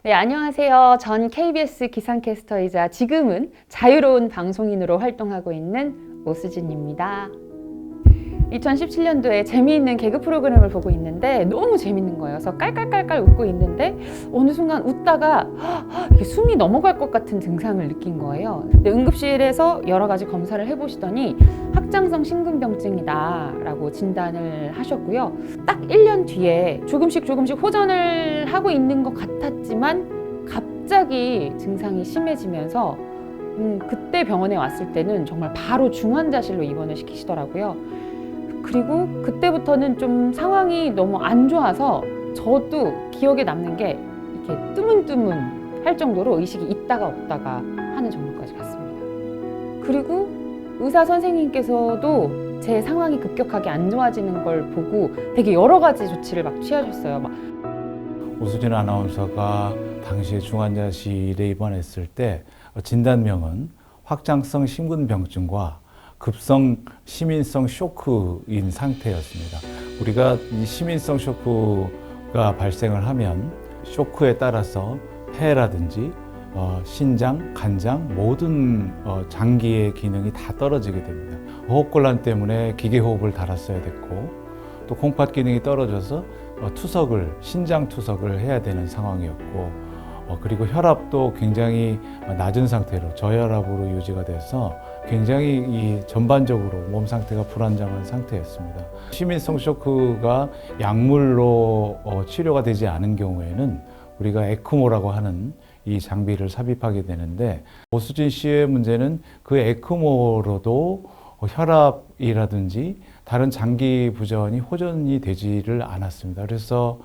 네, 안녕하세요. 전 KBS 기상캐스터이자 지금은 자유로운 방송인으로 활동하고 있는 오수진입니다. 2017년도에 재미있는 개그 프로그램을 보고 있는데 너무 재밌는 거예요. 그래서 깔깔깔깔 웃고 있는데 어느 순간 웃다가 이렇게 숨이 넘어갈 것 같은 증상을 느낀 거예요. 근데 응급실에서 여러 가지 검사를 해보시더니 확장성 심근병증이다 라고 진단을 하셨고요. 딱 1년 뒤에 조금씩 호전을 하고 있는 것 같았지만 갑자기 증상이 심해지면서 그때 병원에 왔을 때는 정말 바로 중환자실로 입원을 시키시더라고요. 그리고 그때부터는 좀 상황이 너무 안 좋아서 저도 기억에 남는 게 이렇게 뜨문뜨문 할 정도로 의식이 있다가 없다가 하는 정도까지 갔습니다. 그리고 의사 선생님께서도 제 상황이 급격하게 안 좋아지는 걸 보고 되게 여러 가지 조치를 막 취하셨어요. 오수진 아나운서가 당시에 중환자실에 입원했을 때 진단명은 확장성 심근병증과 급성 시민성 쇼크인 상태였습니다. 우리가 이 시민성 쇼크가 발생을 하면 쇼크에 따라서 폐라든지 신장, 간장 모든 장기의 기능이 다 떨어지게 됩니다. 호흡곤란 때문에 기계호흡을 달았어야 됐고 또 콩팥 기능이 떨어져서 신장 투석을 해야 되는 상황이었고 그리고 혈압도 굉장히 낮은 상태로 저혈압으로 유지가 돼서 굉장히 이 전반적으로 몸 상태가 불안정한 상태였습니다. 시민성 쇼크가 약물로 치료가 되지 않은 경우에는 우리가 에크모라고 하는 이 장비를 삽입하게 되는데 오수진 씨의 문제는 그 에크모로도 혈압이라든지 다른 장기 부전이 호전이 되지를 않았습니다. 그래서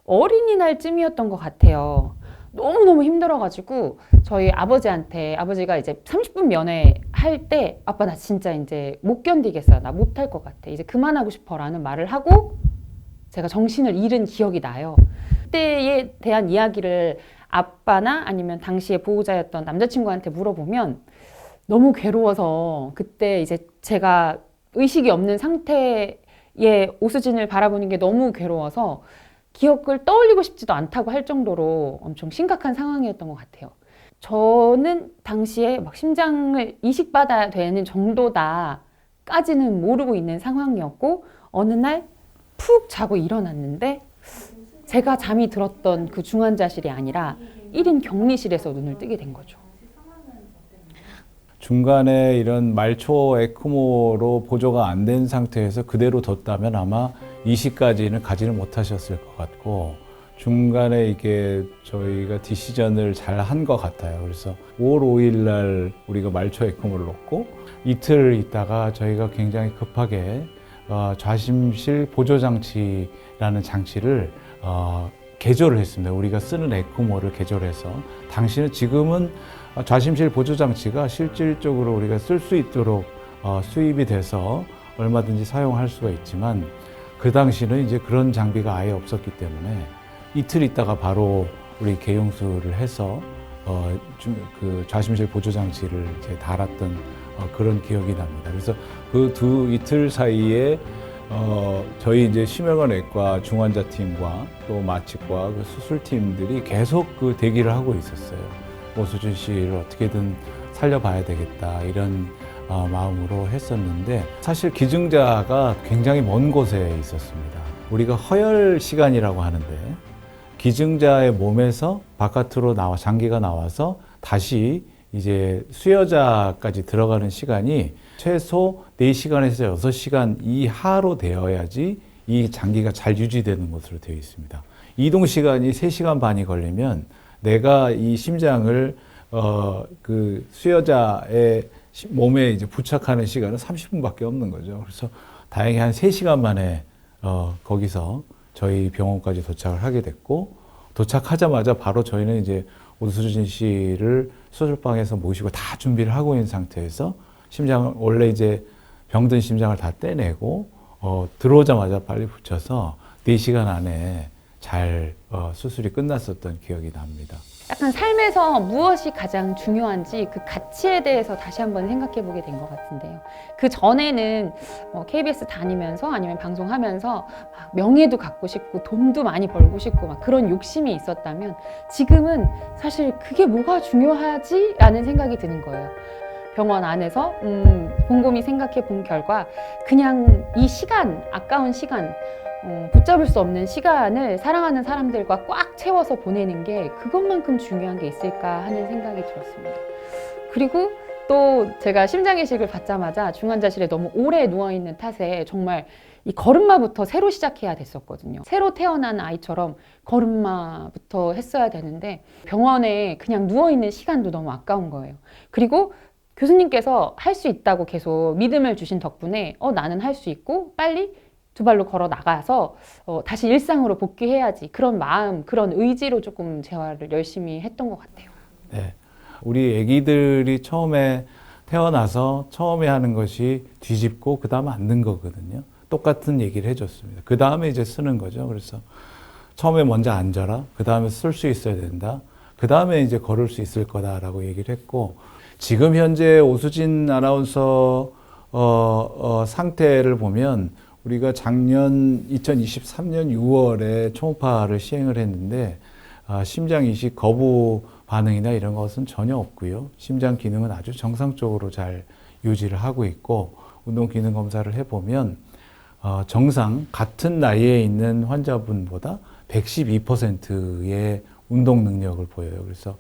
어린이날쯤이었던 것 같아요. 너무너무 힘들어가지고 저희 아버지한테 아버지가 이제 30분 면회 할 때 아빠 나 진짜 이제 못 견디겠어요. 나 못할 것 같아. 이제 그만하고 싶어 라는 말을 하고 제가 정신을 잃은 기억이 나요. 그때에 대한 이야기를 아빠나 아니면 당시에 보호자였던 남자친구한테 물어보면 너무 괴로워서 그때 이제 제가 의식이 없는 상태의 오수진을 바라보는 게 너무 괴로워서 기억을 떠올리고 싶지도 않다고 할 정도로 엄청 심각한 상황이었던 것 같아요. 저는 당시에 막 심장을 이식받아야 되는 정도다까지는 모르고 있는 상황이었고 어느 날 푹 자고 일어났는데 제가 잠이 들었던 그 중환자실이 아니라 1인 격리실에서 눈을 뜨게 된 거죠. 중간에 이런 말초 에크모로 보조가 안 된 상태에서 그대로 뒀다면 아마 이식까지는 가지를 못하셨을 것 같고 중간에 이게 저희가 디시전을 잘 한 것 같아요. 그래서 5월 5일 날 우리가 말초 에크모를 놓고 이틀 있다가 저희가 굉장히 급하게 좌심실 보조장치라는 장치를 개조를 했습니다. 우리가 쓰는 에크모를 개조해서 당시는 지금은 좌심실 보조장치가 실질적으로 우리가 쓸 수 있도록 수입이 돼서 얼마든지 사용할 수가 있지만 그 당시는 이제 그런 장비가 아예 없었기 때문에 이틀 있다가 바로 우리 개용수를 해서 그 좌심실 보조장치를 이제 달았던 그런 기억이 납니다. 그래서 그 이틀 사이에 저희 이제 심혈관외과 중환자 팀과 또 마취과 그 수술팀들이 계속 그 대기를 하고 있었어요. 오수진 씨를 어떻게든 살려봐야 되겠다 이런 마음으로 했었는데 사실 기증자가 굉장히 먼 곳에 있었습니다. 우리가 허혈 시간이라고 하는데 기증자의 몸에서 바깥으로 장기가 나와서 다시 이제 수여자까지 들어가는 시간이 최소 4시간에서 6시간 이하로 되어야지 이 장기가 잘 유지되는 것으로 되어 있습니다. 이동 시간이 3시간 반이 걸리면 내가 이 심장을 그 수여자의 몸에 이제 부착하는 시간은 30분밖에 없는 거죠. 그래서 다행히 한 3시간 만에 거기서 저희 병원까지 도착을 하게 됐고 도착하자마자 바로 저희는 이제 오수진 씨를 수술방에서 모시고 다 준비를 하고 있는 상태에서 심장을 원래 이제 병든 심장을 다 떼내고 들어오자마자 빨리 붙여서 4시간 안에 잘 수술이 끝났었던 기억이 납니다. 약간 삶에서 무엇이 가장 중요한지 그 가치에 대해서 다시 한번 생각해 보게 된 것 같은데요. 그 전에는 KBS 다니면서 아니면 방송하면서 막 명예도 갖고 싶고 돈도 많이 벌고 싶고 막 그런 욕심이 있었다면 지금은 사실 그게 뭐가 중요하지? 라는 생각이 드는 거예요. 병원 안에서 곰곰이 생각해 본 결과 그냥 이 시간, 아까운 시간, 붙잡을 수 없는 시간을 사랑하는 사람들과 꽉 채워서 보내는 게 그것만큼 중요한 게 있을까 하는 생각이 들었습니다. 그리고 또 제가 심장이식을 받자마자 중환자실에 너무 오래 누워있는 탓에 정말 이 걸음마부터 새로 시작해야 됐었거든요. 새로 태어난 아이처럼 걸음마부터 했어야 되는데 병원에 그냥 누워있는 시간도 너무 아까운 거예요. 그리고 교수님께서 할 수 있다고 계속 믿음을 주신 덕분에 나는 할 수 있고 빨리 두 발로 걸어 나가서 다시 일상으로 복귀해야지 그런 마음, 그런 의지로 조금 재활을 열심히 했던 것 같아요. 네, 우리 아기들이 처음에 태어나서 처음에 하는 것이 뒤집고 그 다음에 앉는 거거든요. 똑같은 얘기를 해줬습니다. 그 다음에 이제 쓰는 거죠. 그래서 처음에 먼저 앉아라. 그 다음에 쓸 수 있어야 된다. 그 다음에 이제 걸을 수 있을 거다라고 얘기를 했고 지금 현재 오수진 아나운서 상태를 보면 우리가 작년 2023년 6월에 초음파를 시행을 했는데 심장 이식 거부 반응이나 이런 것은 전혀 없고요. 심장 기능은 아주 정상적으로 잘 유지를 하고 있고 운동 기능 검사를 해보면 정상 같은 나이에 있는 환자분보다 112%의 운동 능력을 보여요. 그래서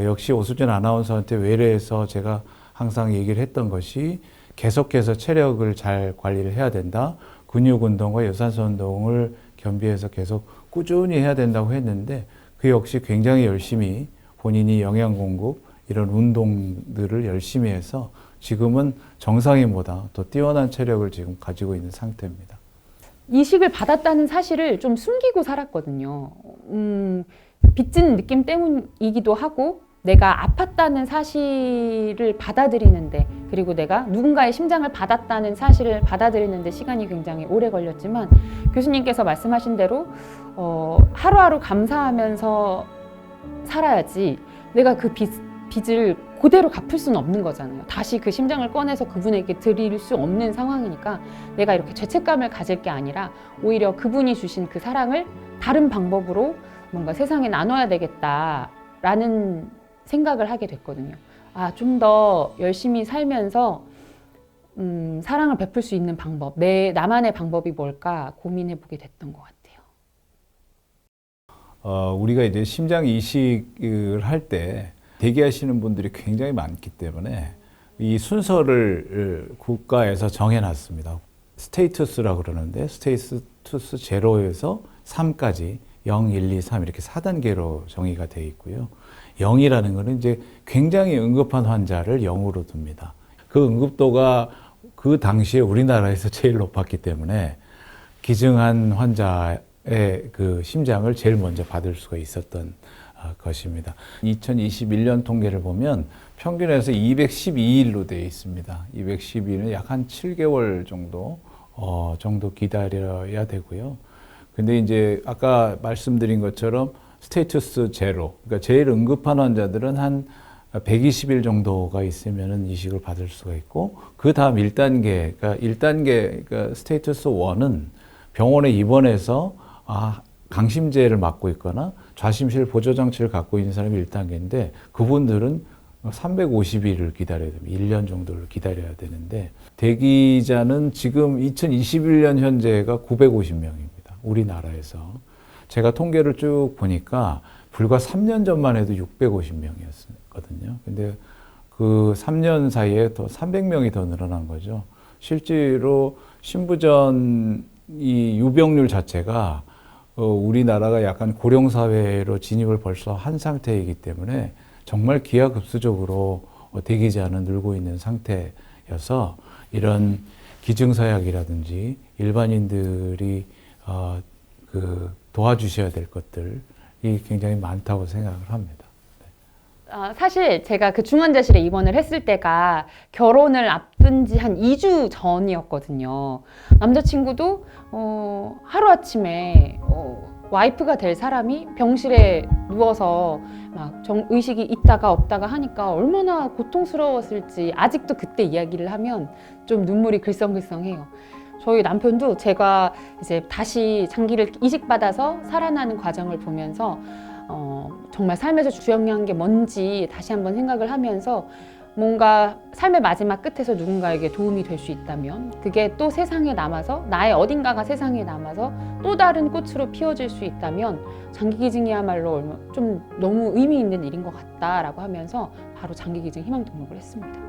역시 오수진 아나운서한테 외래에서 제가 항상 얘기를 했던 것이 계속해서 체력을 잘 관리를 해야 된다. 근육 운동과 유산소 운동을 겸비해서 계속 꾸준히 해야 된다고 했는데 그 역시 굉장히 열심히 본인이 영양 공급 이런 운동들을 열심히 해서 지금은 정상인보다 더 뛰어난 체력을 지금 가지고 있는 상태입니다. 이식을 받았다는 사실을 좀 숨기고 살았거든요. 빚진 느낌 때문이기도 하고 내가 아팠다는 사실을 받아들이는데 그리고 내가 누군가의 심장을 받았다는 사실을 받아들이는데 시간이 굉장히 오래 걸렸지만 교수님께서 말씀하신 대로 하루하루 감사하면서 살아야지 내가 그 빚을 그대로 갚을 수는 없는 거잖아요. 다시 그 심장을 꺼내서 그분에게 드릴 수 없는 상황이니까 내가 이렇게 죄책감을 가질 게 아니라 오히려 그분이 주신 그 사랑을 다른 방법으로 뭔가 세상에 나눠야 되겠다라는 생각을 하게 됐거든요. 좀 더 열심히 살면서 사랑을 베풀 수 있는 방법, 나만의 방법이 뭘까 고민해 보게 됐던 것 같아요. 우리가 이제 심장 이식을 할 때 대기하시는 분들이 굉장히 많기 때문에 이 순서를 국가에서 정해놨습니다. 스테이투스라고 그러는데 스테이투스 0에서 3까지 0, 1, 2, 3 이렇게 4단계로 정의가 되어 있고요. 0이라는 것은 이제 굉장히 응급한 환자를 0으로 둡니다. 그 응급도가 그 당시에 우리나라에서 제일 높았기 때문에 기증한 환자의 그 심장을 제일 먼저 받을 수가 있었던 것입니다. 2021년 통계를 보면 평균에서 212일로 되어 있습니다. 212일은 약 한 7개월 정도 기다려야 되고요. 근데 이제 아까 말씀드린 것처럼 스테이투스 0, 그러니까 제일 응급한 환자들은 한 120일 정도가 있으면은 이식을 받을 수가 있고, 그 다음 1단계, 그러니까 스테이투스 1은 병원에 입원해서 강심제를 맞고 있거나 좌심실 보조장치를 갖고 있는 사람이 1단계인데, 그분들은 350일을 기다려야 됩니다. 1년 정도를 기다려야 되는데, 대기자는 지금 2021년 현재가 950명입니다. 우리나라에서. 제가 통계를 쭉 보니까 불과 3년 전만 해도 650명이었거든요. 근데 그 3년 사이에 더 300명이 더 늘어난 거죠. 실제로 신부전 이 유병률 자체가 우리나라가 약간 고령사회로 진입을 벌써 한 상태이기 때문에 정말 기하급수적으로 대기자는 늘고 있는 상태여서 이런 기증서약이라든지 일반인들이 도와주셔야 될 것들이 굉장히 많다고 생각을 합니다. 사실 제가 그 중환자실에 입원을 했을 때가 결혼을 앞둔 지 한 2주 전이었거든요. 남자친구도 하루아침에 와이프가 될 사람이 병실에 누워서 막 의식이 있다가 없다가 하니까 얼마나 고통스러웠을지 아직도 그때 이야기를 하면 좀 눈물이 글썽글썽해요. 저희 남편도 제가 이제 다시 장기를 이식받아서 살아나는 과정을 보면서 정말 삶에서 중요한 게 뭔지 다시 한번 생각을 하면서 뭔가 삶의 마지막 끝에서 누군가에게 도움이 될 수 있다면 그게 또 세상에 남아서 나의 어딘가가 세상에 남아서 또 다른 꽃으로 피어질 수 있다면 장기기증이야말로 좀 너무 의미 있는 일인 것 같다라고 하면서 바로 장기기증 희망 등록을 했습니다.